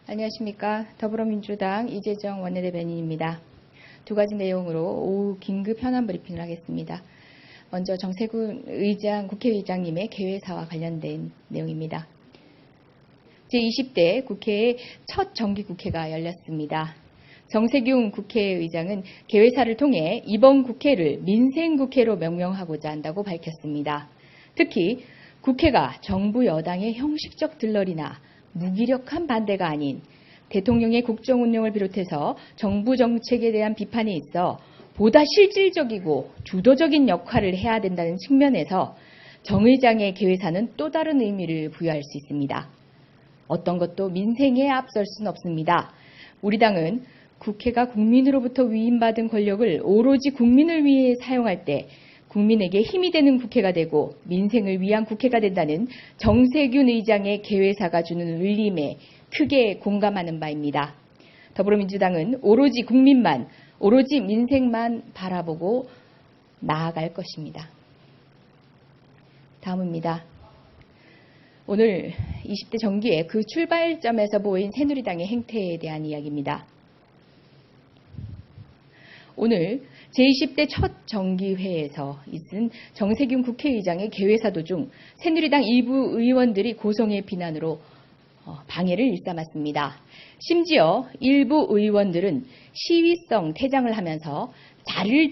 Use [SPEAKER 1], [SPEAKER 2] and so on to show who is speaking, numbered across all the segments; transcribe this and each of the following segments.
[SPEAKER 1] 안녕하십니까. 더불어민주당 이재정 원내대변인입니다. 두 가지 내용으로 오후 긴급 현안 브리핑을 하겠습니다. 먼저 정세균 국회의장님의 개회사와 관련된 내용입니다. 제20대 국회의 첫 정기국회가 열렸습니다. 정세균 국회의장은 개회사를 통해 이번 국회를 민생국회로 명명하고자 한다고 밝혔습니다. 특히 국회가 정부 여당의 형식적 들러리나 무기력한 반대가 아닌 대통령의 국정 운영을 비롯해서 정부 정책에 대한 비판이 있어 보다 실질적이고 주도적인 역할을 해야 된다는 측면에서 정 의장의 개회사는 또 다른 의미를 부여할 수 있습니다. 어떤 것도 민생에 앞설 수는 없습니다. 우리 당은 국회가 국민으로부터 위임받은 권력을 오로지 국민을 위해 사용할 때 국민에게 힘이 되는 국회가 되고 민생을 위한 국회가 된다는 정세균 의장의 개회사가 주는 울림에 크게 공감하는 바입니다. 더불어민주당은 오로지 국민만, 오로지 민생만 바라보고 나아갈 것입니다. 다음입니다. 오늘 20대 정기의 그 출발점에서 보인 새누리당의 행태에 대한 이야기입니다. 오늘 제20대 첫 정기회에서 있은 정세균 국회의장의 개회사 도중 새누리당 일부 의원들이 고성의 비난으로 방해를 일삼았습니다. 심지어 일부 의원들은 시위성 퇴장을 하면서 자리를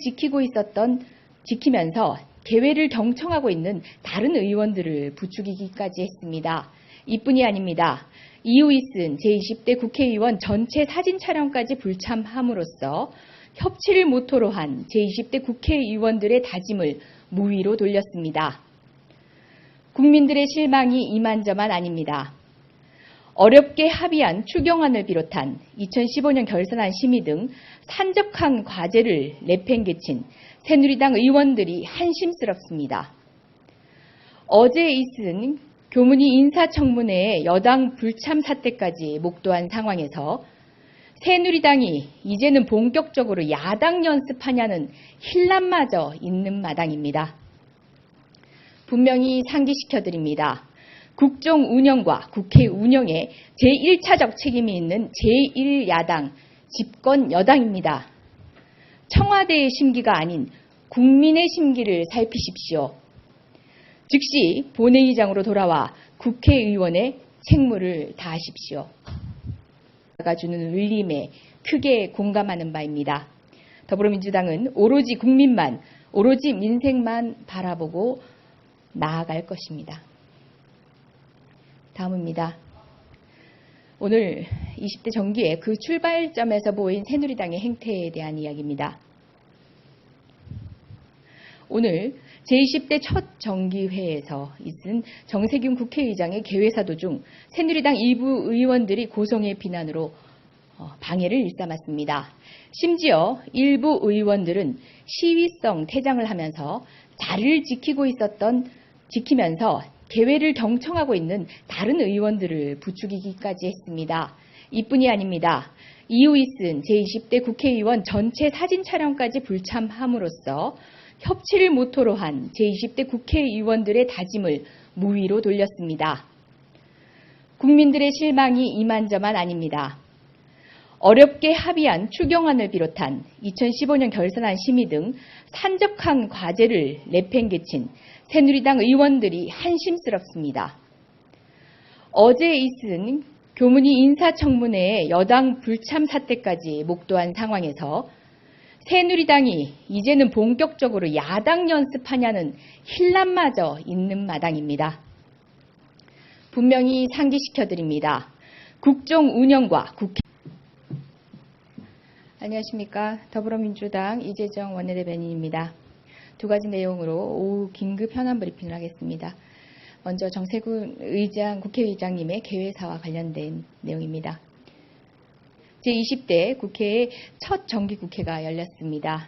[SPEAKER 1] 지키면서 개회를 경청하고 있는 다른 의원들을 부추기기까지 했습니다. 이뿐이 아닙니다. 이후 있은 제20대 국회의원 전체 사진 촬영까지 불참함으로써 협치를 모토로 한 제20대 국회의원들의 다짐을 무위로 돌렸습니다. 국민들의 실망이 이만저만 아닙니다. 어렵게 합의한 추경안을 비롯한 2015년 결산안 심의 등 산적한 과제를 내팽개친 새누리당 의원들이 한심스럽습니다. 어제 있은 교문위 인사청문회의 여당 불참 사태까지 목도한 상황에서 새누리당이 이제는 본격적으로 야당 연습하냐는 힐난마저 있는 마당입니다. 분명히 상기시켜드립니다. 국정 운영과 국회 운영에 제1차적 책임이 있는 제1야당 집권 여당입니다. 청와대의 심기가 아닌 국민의 심기를 살피십시오. 즉시 본회의장으로 돌아와 국회의원의 책무를 다하십시오. 가 주는 울림에 크게 공감하는 바입니다. 더불어민주당은 오로지 국민만, 오로지 민생만 바라보고 나아갈 것입니다. 다음입니다. 오늘 20대 정기의 그 출발점에서 보인 새누리당의 행태에 대한 이야기입니다. 오늘 제20대 첫 정기회에서 있은 정세균 국회의장의 개회사 도중 새누리당 일부 의원들이 고성의 비난으로 방해를 일삼았습니다. 심지어 일부 의원들은 시위성 퇴장을 하면서 자리를 지키면서 개회를 경청하고 있는 다른 의원들을 부추기기까지 했습니다. 이뿐이 아닙니다. 이후 있은 제20대 국회의원 전체 사진 촬영까지 불참함으로써 협치를 모토로 한 제20대 국회의원들의 다짐을 무위로 돌렸습니다. 국민들의 실망이 이만저만 아닙니다. 어렵게 합의한 추경안을 비롯한 2015년 결산안 심의 등 산적한 과제를 내팽개친 새누리당 의원들이 한심스럽습니다. 어제 있은 교문위 인사청문회의 여당 불참 사태까지 목도한 상황에서 새누리당이 이제는 본격적으로 야당 연습하냐는 힐난마저 있는 마당입니다. 분명히 상기시켜드립니다. 국정 운영과 국회 안녕하십니까. 더불어민주당 이재정 원내대변인입니다. 두 가지 내용으로 오후 긴급 현안 브리핑을 하겠습니다. 먼저 정세균 국회의장님의 개회사와 관련된 내용입니다. 제20대 국회의 첫 정기국회가 열렸습니다.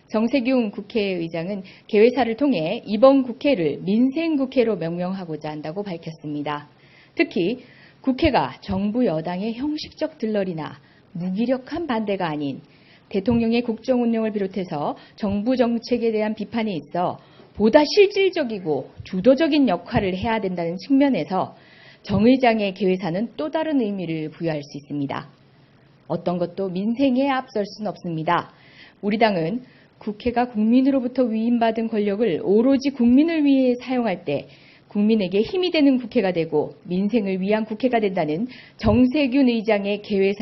[SPEAKER 1] 정세균 국회의장은 개회사를 통해 이번 국회를 민생국회로 명명하고자 한다고 밝혔습니다. 특히 국회가 정부 여당의 형식적 들러리나 무기력한 반대가 아닌 대통령의 국정 운영을 비롯해서 정부 정책에 대한 비판이 있어 보다 실질적이고 주도적인 역할을 해야 된다는 측면에서 정 의장의 개회사는 또 다른 의미를 부여할 수 있습니다. 어떤 것도 민생에 앞설 수는 없습니다. 우리 당은 국회가 국민으로부터 위임받은 권력을 오로지 국민을 위해 사용할 때 국민에게 힘이 되는 국회가 되고 민생을 위한 국회가 된다는 정세균 의장의 개회사